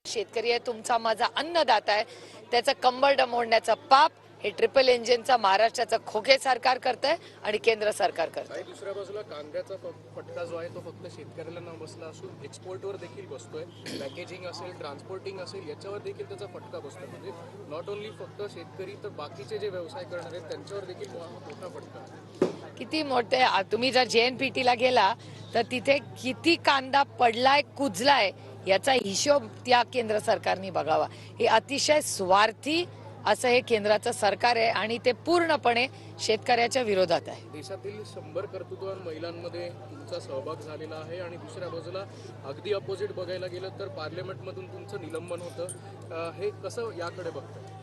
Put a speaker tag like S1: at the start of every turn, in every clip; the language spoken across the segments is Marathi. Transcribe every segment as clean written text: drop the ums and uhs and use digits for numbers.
S1: शेतकरी आहे, तुमचा माझा अन्नदाता आहे, त्याचं कंबरडं मोडण्याचं पाप हे ट्रिपल इंजिनचा महाराष्ट्राचं खोके सरकार करतंय आणि केंद्र सरकार करतंय.
S2: दुसऱ्या बाजूला कांद्याचा फटका जो आहे तो फक्त शेतकऱ्याला न बसला असून एक्सपोर्टवर देखील बसतोय. पॅकेजिंग असेल, ट्रान्सपोर्टिंग असेल, याच्यावर देखील त्याचा फटका बसतोय. म्हणजे नॉट ओन्ली फक्त शेतकरी तर बाकीचे जे व्यवसाय करणार आहेत त्यांच्यावर देखील मोठा फटका.
S1: किती मोठे तुम्ही जर JNPT ला गेला तर तिथे किती कांदा पडलाय, कुजलाय याचा हिशोब त्या केंद्र सरकारने बघावा. हे अतिशय स्वार्थी असं हे केंद्राचं सरकार आहे आणि ते पूर्णपणे शेतकऱ्याच्या विरोधात आहे.
S2: देशातील 100 कर्तृत्ववान महिलांमध्ये तुमचा सहभाग झालेला आहे आणि दुसऱ्या बाजूला अगदी अपोजिट बघायला गेलं तर पार्लमेंटमधून तुमचं निलंबन होतं. हे कसं याकडे बघतं?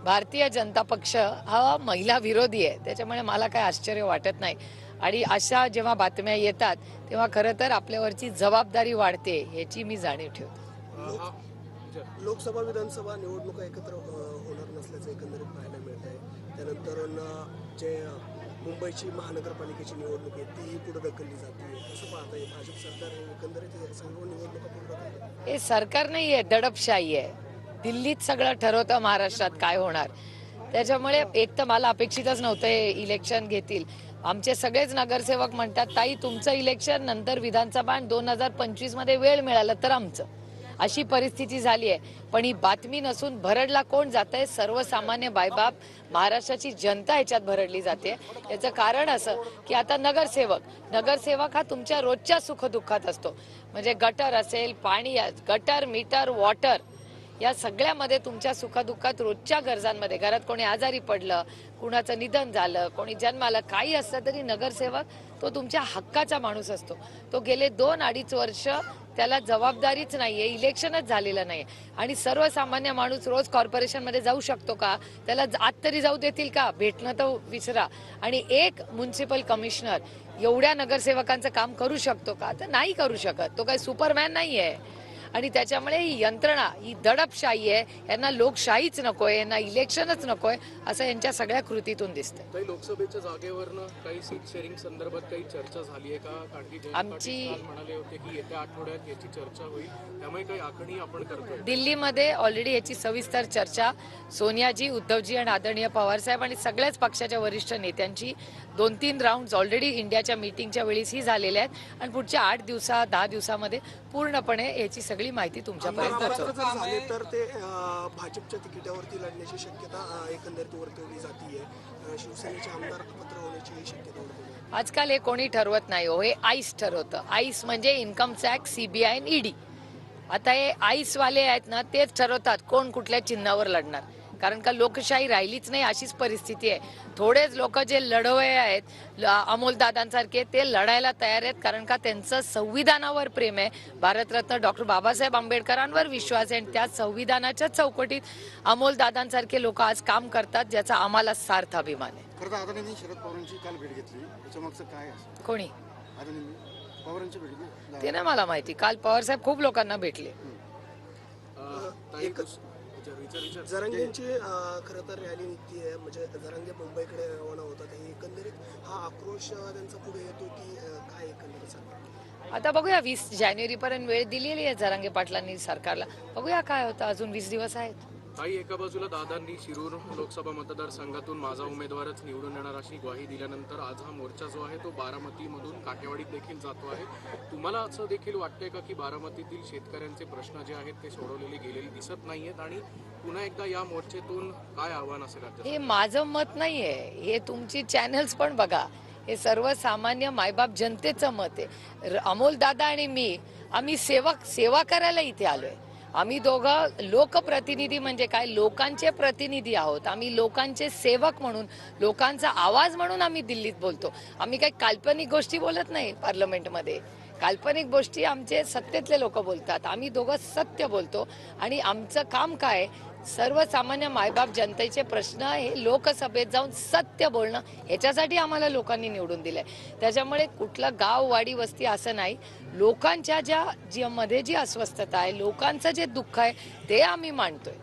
S1: भारतीय जनता पक्ष हा महिला विरोधी आहे, त्याच्यामुळे मला काही आश्चर्य वाटत नाही. आणि अशा जेव्हा बातम्या येतात तेव्हा खरं तर आपल्यावरची जबाबदारी वाढते याची मी जाणीव ठेवते.
S3: लोकसभा विधानसभा निवडणुका एकत्र होणार नसल्याचं एकंदरीत पाहायला मिळत आहे. त्यानंतर जे मुंबईची महानगरपालिकेची निवडणूक आहे ती पुढे ढकलली जाते. कसं पाहता येईल भाजप सरकार एकंदरीत सर्व निवडणुका पुढे ढकलते?
S1: हे सरकार नाही आहे, दडपशाही आहे. दिल्लीत सगळं ठरवतं महाराष्ट्रात काय होणार. त्याच्यामुळे एक तर मला अपेक्षितच नव्हतं हे इलेक्शन घेतील. आमचे सगळेच नगरसेवक म्हणतात ताई तुमचं इलेक्शन नंतर विधानसभा 2025 मध्ये वेळ मिळाला तर आमचं. अशी परिस्थिती झाली आहे. पण ही बातमी नसून भरडला कोण जातंय? सर्वसामान्य बायबाप महाराष्ट्राची जनता याच्यात भरडली जाते. याचं कारण असं की आता नगरसेवक हा तुमच्या रोजच्या सुखदुःखात असतो. म्हणजे गटर असेल, पाणी, गटर, मीटर, वॉटर या सगळ्यामध्ये तुमच्या सुखदुःखात रोजच्या गरजांमध्ये, घरात कोणी आजारी पडलं, कुणाचं निधन झालं, कोणी जन्माला, काही असलं तरी नगरसेवक तो तुमच्या हक्काचा माणूस असतो. तो गेले 2-2.5 वर्ष त्याला जबाबदारीच नाहीये, इलेक्शनच झालेलं नाही. आणि सर्वसामान्य माणूस रोज कॉर्पोरेशनमध्ये जाऊ शकतो का? त्याला आत तरी जाऊ देतील का? भेटणं तर विसरा. आणि एक म्युन्सिपल कमिशनर एवढ्या नगरसेवकांचं काम करू शकतो का? तर नाही करू शकत. तो काही सुपरमॅन नाही आहे. आणि त्याच्यामुळे ही यंत्रणा ही दडपशाही आहे. यांना लोकशाहीच नकोय, यांना इलेक्शनच नकोय असं यांच्या सगळ्या कृतीतून दिसतंय.
S2: काही लोकसभेच्या जागेवरनं काही सीट शेअरिंग संदर्भात काही चर्चा झाली आहे का? कारण की
S1: आमची
S2: म्हणाले होते की येत्या आठवड्यात याची चर्चा होईल, त्यामुळे काही आखणी आपण करतोय.
S1: दिल्लीमध्ये ऑलरेडी याची सविस्तर चर्चा सोनियाजी, उद्धवजी आणि आदरणीय पवारसाहेब आणि सगळ्याच पक्षाच्या वरिष्ठ नेत्यांची 2-3 राऊंड ऑलरेडी इंडियाच्या मीटिंगच्या वेळीच ही झालेल्या आहेत. आणि पुढच्या 10 दिवसामध्ये पूर्णपणे याची सगळी माहिती तुमच्यापर्यंत
S3: झाले तर ते भाजपच्या तिकिटावरती लढण्याची शक्यता एकंदरीत वर्तवली जाते. शिवसेनेचे आमदार पत्र होण्याची शक्यता वर्तवली.
S1: आजकाल हे कोणी ठरवत नाही हो, हे आईस ठरवतं. आईस म्हणजे इन्कम टॅक्स, CBI आणि ED. आता हे आईसवाले आहेत ना, तेच ठरवतात कोण कुठल्या चिन्हावर लढणार. कारण का लोकशाही राहिलीच नाही अशीच परिस्थिती आहे. थोडेच लोक जे लढवय आहेत अमोलदादांसारखे ते लढायला तयार आहेत. कारण का त्यांचं संविधानावर प्रेम आहे, भारतरत्न डॉक्टर बाबासाहेब आंबेडकरांवर विश्वास आहे. आणि त्या संविधानाच्या चौकटीत अमोलदादांसारखे लोक आज काम करतात, ज्याचा आम्हाला सार्थ अभिमान आहे.
S4: खरं तर आदरणीय शरद पवारांची काल भेट घेतली, त्याच्यामागचं काय असं?
S1: कोणी
S4: आदरणीय पवारांची भेट घेतली
S1: ते नाही मला माहिती. काल पवारसाहेब खूप लोकांना भेटले.
S3: जरांगेंची खरं तर रॅली निघतीये, म्हणजे जरांगे मुंबईकडे रवाना होतात. हे एकंदरीत हा आक्रोश त्यांचा पुढे येतो की काय एकंदरीत सरकार?
S1: आता बघूया, 20 जानेवारीपर्यंत वेळ दिलेली आहे जरांगे पाटलांनी सरकारला. बघूया काय होतं, अजून 20 दिवस आहेत.
S2: काही एका बाजूला दादांनी शिरूर लोकसभा मतदारसंघातून माझा उमेदवारच निवडून येणार अशी ग्वाही दिल्यानंतर आज हा मोर्चा जो आहे तो बारामतीमधून काटेवाडीत देखील जातो आहे. तुम्हाला असं देखील वाटतंय का की बारामतीतील शेतकऱ्यांचे प्रश्न जे आहेत ते सोडवलेले गेलेले दिसत नाहीयेत आणि पुन्हा एकदा या मोर्चेतून काय आव्हान असेल?
S1: हे माझं मत नाहीये, हे तुमची चॅनल्स पण बघा. हे सर्वसामान्य मायबाप जनतेचं मत आहे. अमोलदादा आणि मी आम्ही सेवा करायला इथे आलोय. आम्ही दोघं लोकप्रतिनिधी म्हणजे काय, लोकांचे प्रतिनिधी आहोत. आम्ही लोकांचे सेवक म्हणून, लोकांचा आवाज म्हणून आम्ही दिल्लीत बोलतो. आम्ही काही काल्पनिक गोष्टी बोलत नाही पार्लमेंटमध्ये. काल्पनिक गोष्टी आमचे सत्तेतले लोक बोलतात, आम्ही दोघं सत्य बोलतो. आणि आमचं काम काय, सर्वसामान्य मायबाप जनतेचे प्रश्न हे लोकसभेत जाऊन सत्य बोलणं, ह्याच्यासाठी आम्हाला लोकांनी निवडून दिलंय. त्याच्यामुळे कुठलं गाव, वाडी, वस्ती असं नाही. लोकांच्या मध्ये जी अस्वस्थता आहे, लोकांचं जे दुःख आहे ते आम्ही मांडतोय.